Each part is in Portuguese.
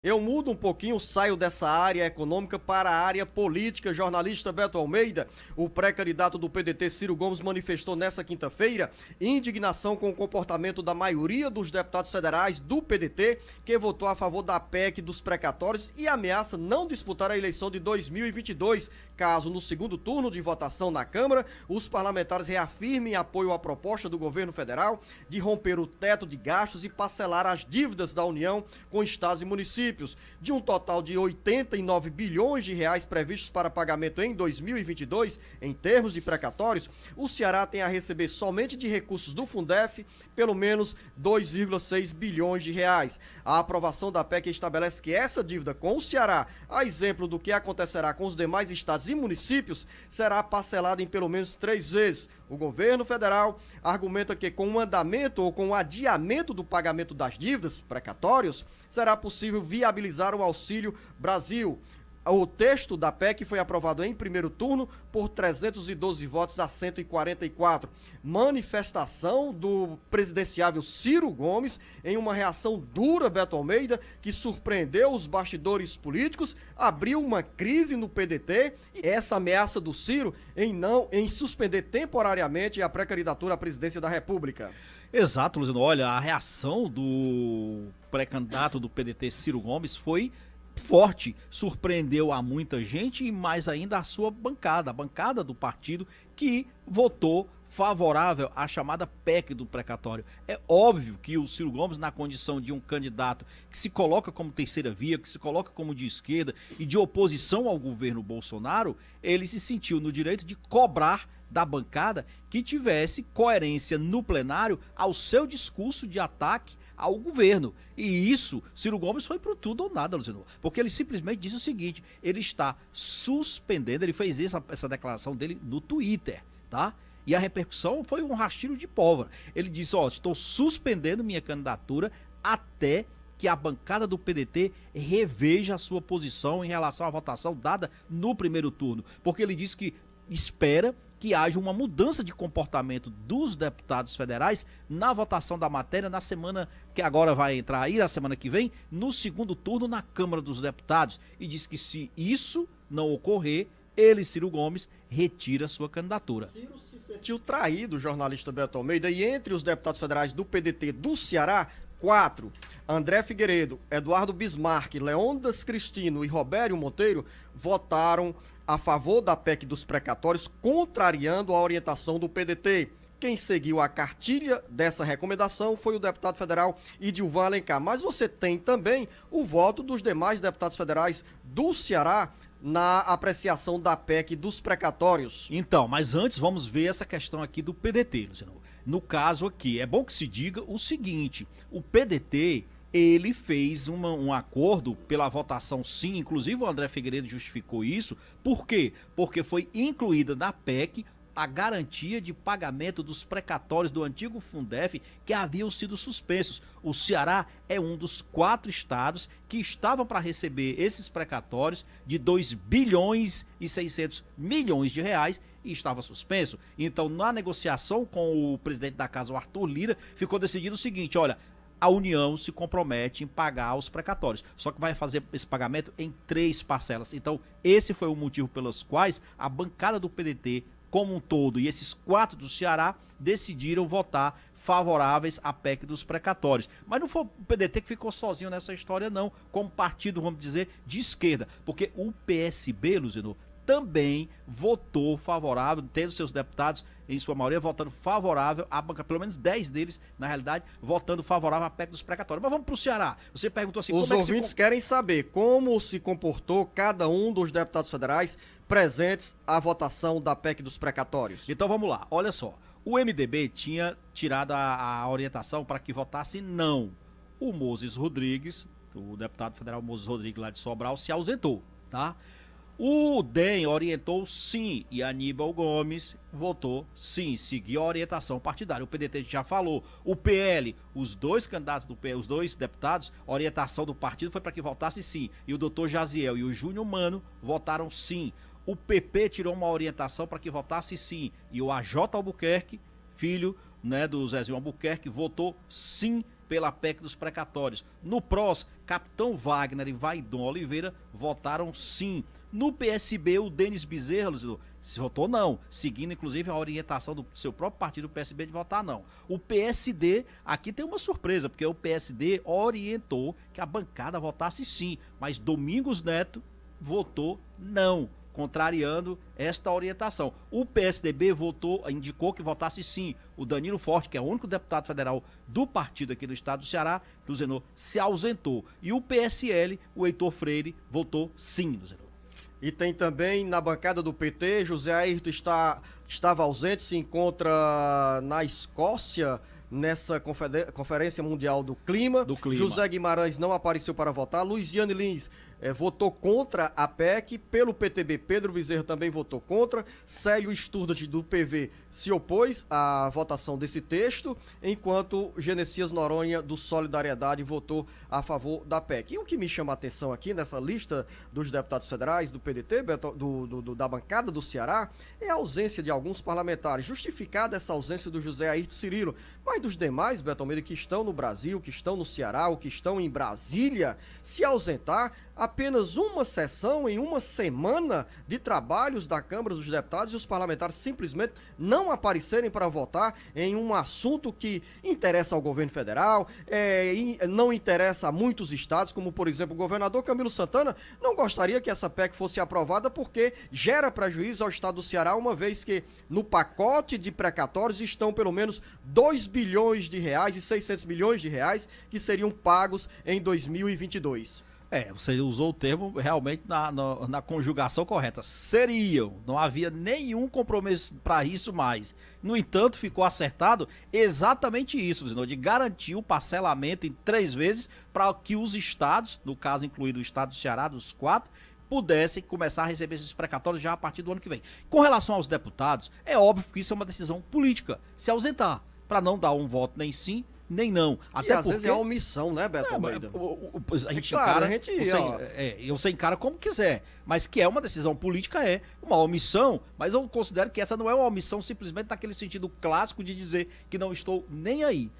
Eu mudo um pouquinho, saio dessa área econômica para a área política. Jornalista Beto Almeida, o pré-candidato do PDT Ciro Gomes manifestou nesta quinta-feira indignação com o comportamento da maioria dos deputados federais do PDT, que votou a favor da PEC dos precatórios e ameaça não disputar a eleição de 2022, caso no segundo turno de votação na Câmara, os parlamentares reafirmem apoio à proposta do governo federal de romper o teto de gastos e parcelar as dívidas da União com estados e municípios. De um total de 89 bilhões de reais previstos para pagamento em 2022, em termos de precatórios, o Ceará tem a receber somente de recursos do Fundef pelo menos 2,6 bilhões de reais. A aprovação da PEC estabelece que essa dívida com o Ceará, a exemplo do que acontecerá com os demais estados e municípios, será parcelada em pelo menos 3 vezes. O governo federal argumenta que com o andamento ou com o adiamento do pagamento das dívidas precatórios, será possível viabilizar o Auxílio Brasil. O texto da PEC foi aprovado em primeiro turno por 312 votos a 144. Manifestação do presidenciável Ciro Gomes em uma reação dura, Beto Almeida, que surpreendeu os bastidores políticos, abriu uma crise no PDT e essa ameaça do Ciro em suspender temporariamente a pré-candidatura à presidência da República. Exato, Luciano. Olha, a reação do pré-candidato do PDT, Ciro Gomes, foi forte, surpreendeu a muita gente e mais ainda a sua bancada, a bancada do partido que votou favorável à chamada PEC do precatório. É óbvio que o Ciro Gomes, na condição de um candidato que se coloca como terceira via, que se coloca como de esquerda e de oposição ao governo Bolsonaro, ele se sentiu no direito de cobrar da bancada que tivesse coerência no plenário ao seu discurso de ataque ao governo. E isso, Ciro Gomes foi pro tudo ou nada, Luciano. Porque ele simplesmente disse o seguinte, ele está suspendendo, ele fez essa declaração dele no Twitter, tá? E a repercussão foi um rastilho de pólvora. Ele disse, ó, estou suspendendo minha candidatura até que a bancada do PDT reveja a sua posição em relação à votação dada no primeiro turno. Porque ele disse que espera que haja uma mudança de comportamento dos deputados federais na votação da matéria na semana que agora vai entrar aí, na semana que vem, no segundo turno na Câmara dos Deputados. E diz que se isso não ocorrer, ele, Ciro Gomes, retira sua candidatura. Ciro se sentiu traído, jornalista Beto Almeida, e entre os deputados federais do PDT do Ceará, 4, André Figueiredo, Eduardo Bismarck, Leônidas Cristino e Robério Monteiro, votaram a favor da PEC dos precatórios, contrariando a orientação do PDT. Quem seguiu a cartilha dessa recomendação foi o deputado federal Idilvan Alencar. Mas você tem também o voto dos demais deputados federais do Ceará na apreciação da PEC dos precatórios. Então, mas antes vamos ver essa questão aqui do PDT, Luciano. No caso aqui, é bom que se diga o seguinte, o PDT... ele fez um acordo pela votação sim, inclusive o André Figueiredo justificou isso. Por quê? Porque foi incluída na PEC a garantia de pagamento dos precatórios do antigo Fundef que haviam sido suspensos. O Ceará é um dos 4 estados que estavam para receber esses precatórios de 2 bilhões e 600 milhões de reais e estava suspenso. Então, na negociação com o presidente da casa, o Arthur Lira, ficou decidido o seguinte, olha, a União se compromete em pagar os precatórios, só que vai fazer esse pagamento em 3 parcelas. Então, esse foi o motivo pelos quais a bancada do PDT como um todo e esses 4 do Ceará decidiram votar favoráveis à PEC dos precatórios. Mas não foi o PDT que ficou sozinho nessa história não, como partido, vamos dizer, de esquerda, porque o PSB, Luciano, também votou favorável, tendo seus deputados, em sua maioria, votando favorável à banca, pelo menos 10 deles, na realidade, votando favorável à PEC dos precatórios. Mas vamos para o Ceará. Você perguntou assim... Os ouvintes querem saber como se comportou cada um dos deputados federais presentes à votação da PEC dos precatórios. Então vamos lá, olha só. O MDB tinha tirado a orientação para que votasse não. O Moses Rodrigues, o deputado federal Moses Rodrigues lá de Sobral, se ausentou, tá? O DEM orientou sim e Aníbal Gomes votou sim, seguiu a orientação partidária. O PDT já falou, o PL, os 2 candidatos do PL, os 2 deputados, a orientação do partido foi para que votasse sim. E o doutor Jaziel e o Júnior Mano votaram sim. O PP tirou uma orientação para que votasse sim. E o AJ Albuquerque, filho, né, do Zezinho Albuquerque, votou sim pela PEC dos precatórios. No PROS, Capitão Wagner e Vaidon Oliveira votaram sim. No PSB, o Denis Bezerra, se votou não, seguindo inclusive a orientação do seu próprio partido, o PSB, de votar não. O PSD, aqui tem uma surpresa, porque o PSD orientou que a bancada votasse sim, mas Domingos Neto votou não, contrariando esta orientação. O PSDB indicou que votasse sim. O Danilo Forte, que é o único deputado federal do partido aqui do estado do Ceará, Luzenor, se ausentou. E o PSL, o Heitor Freire, votou sim, Luzenor. E tem também na bancada do PT, José Ayrton estava ausente, se encontra na Escócia, nessa Conferência Mundial do Clima. José Guimarães não apareceu para votar. Luiziane Lins votou contra a PEC. Pelo PTB, Pedro Bezerra também votou contra. Célio Sturdat, do PV, se opôs à votação desse texto, enquanto Genesias Noronha, do Solidariedade, votou a favor da PEC. E o que me chama a atenção aqui nessa lista dos deputados federais do PDT, da bancada do Ceará, é a ausência de alguns parlamentares. Justificada essa ausência do José Ayrton Cirilo, mas dos demais, Beto Almeida, que estão no Brasil, que estão no Ceará, ou que estão em Brasília, se ausentar apenas uma sessão em uma semana de trabalhos da Câmara dos Deputados e os parlamentares simplesmente não aparecerem para votar em um assunto que interessa ao governo federal, não interessa a muitos estados, como por exemplo o governador Camilo Santana não gostaria que essa PEC fosse aprovada porque gera prejuízo ao estado do Ceará, uma vez que no pacote de precatórios estão pelo menos 2 bilhões de reais e 600 milhões de reais que seriam pagos em 2022. Você usou o termo realmente na conjugação correta. Seriam. Não havia nenhum compromisso para isso mais. No entanto, ficou acertado exatamente isso, de garantir o parcelamento em 3 vezes para que os estados, no caso incluído o estado do Ceará, dos 4, pudessem começar a receber esses precatórios já a partir do ano que vem. Com relação aos deputados, é óbvio que isso é uma decisão política, se ausentar, para não dar um voto nem sim, nem não. Até às vezes é omissão, né, Beto Almeida? A gente encara, você encara como quiser, mas que é uma decisão política, é uma omissão, mas eu considero que essa não é uma omissão simplesmente naquele sentido clássico de dizer que não estou nem aí.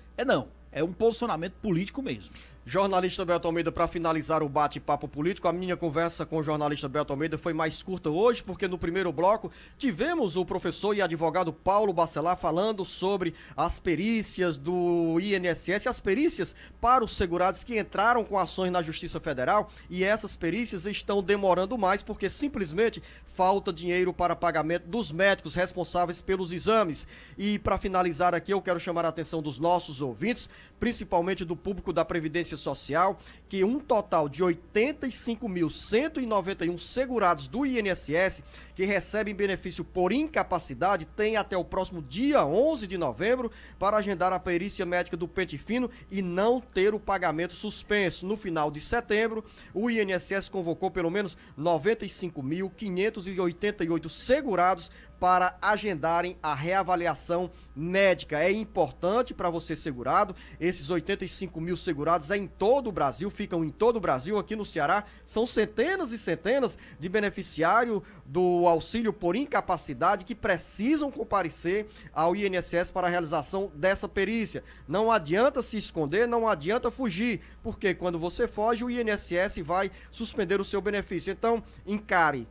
É um posicionamento político mesmo. Jornalista Beto Almeida, para finalizar o bate-papo político, a minha conversa com o jornalista Beto Almeida foi mais curta hoje, porque no primeiro bloco tivemos o professor e advogado Paulo Bacelar falando sobre as perícias do INSS, as perícias para os segurados que entraram com ações na Justiça Federal, e essas perícias estão demorando mais porque simplesmente falta dinheiro para pagamento dos médicos responsáveis pelos exames. E para finalizar aqui, eu quero chamar a atenção dos nossos ouvintes, principalmente do público da Previdência Social, que um total de 85.191 segurados do INSS que recebem benefício por incapacidade tem até o próximo dia 11 de novembro para agendar a perícia médica do pente fino e não ter o pagamento suspenso. No final de setembro, o INSS convocou pelo menos 95.588 segurados para agendarem a reavaliação médica. É importante para você segurado, esses 85 mil segurados em todo o Brasil, ficam em todo o Brasil, aqui no Ceará, são centenas e centenas de beneficiários do auxílio por incapacidade que precisam comparecer ao INSS para a realização dessa perícia. Não adianta se esconder, não adianta fugir, porque quando você foge, o INSS vai suspender o seu benefício. Então, encare,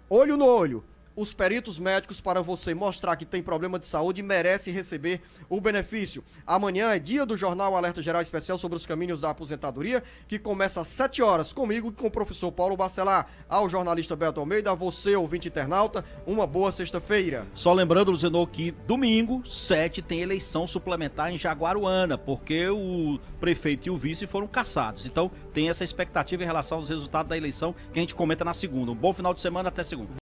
olho no olho, os peritos médicos para você mostrar que tem problema de saúde e merece receber o benefício. Amanhã é dia do Jornal Alerta Geral Especial sobre os caminhos da aposentadoria, que começa às 7 horas, comigo e com o professor Paulo Bacelar. Ao jornalista Beto Almeida, a você, ouvinte internauta, uma boa sexta-feira. Só lembrando, Luzenor, que domingo, 7, tem eleição suplementar em Jaguaruana, porque o prefeito e o vice foram cassados. Então, tem essa expectativa em relação aos resultados da eleição que a gente comenta na segunda. Um bom final de semana, até segunda.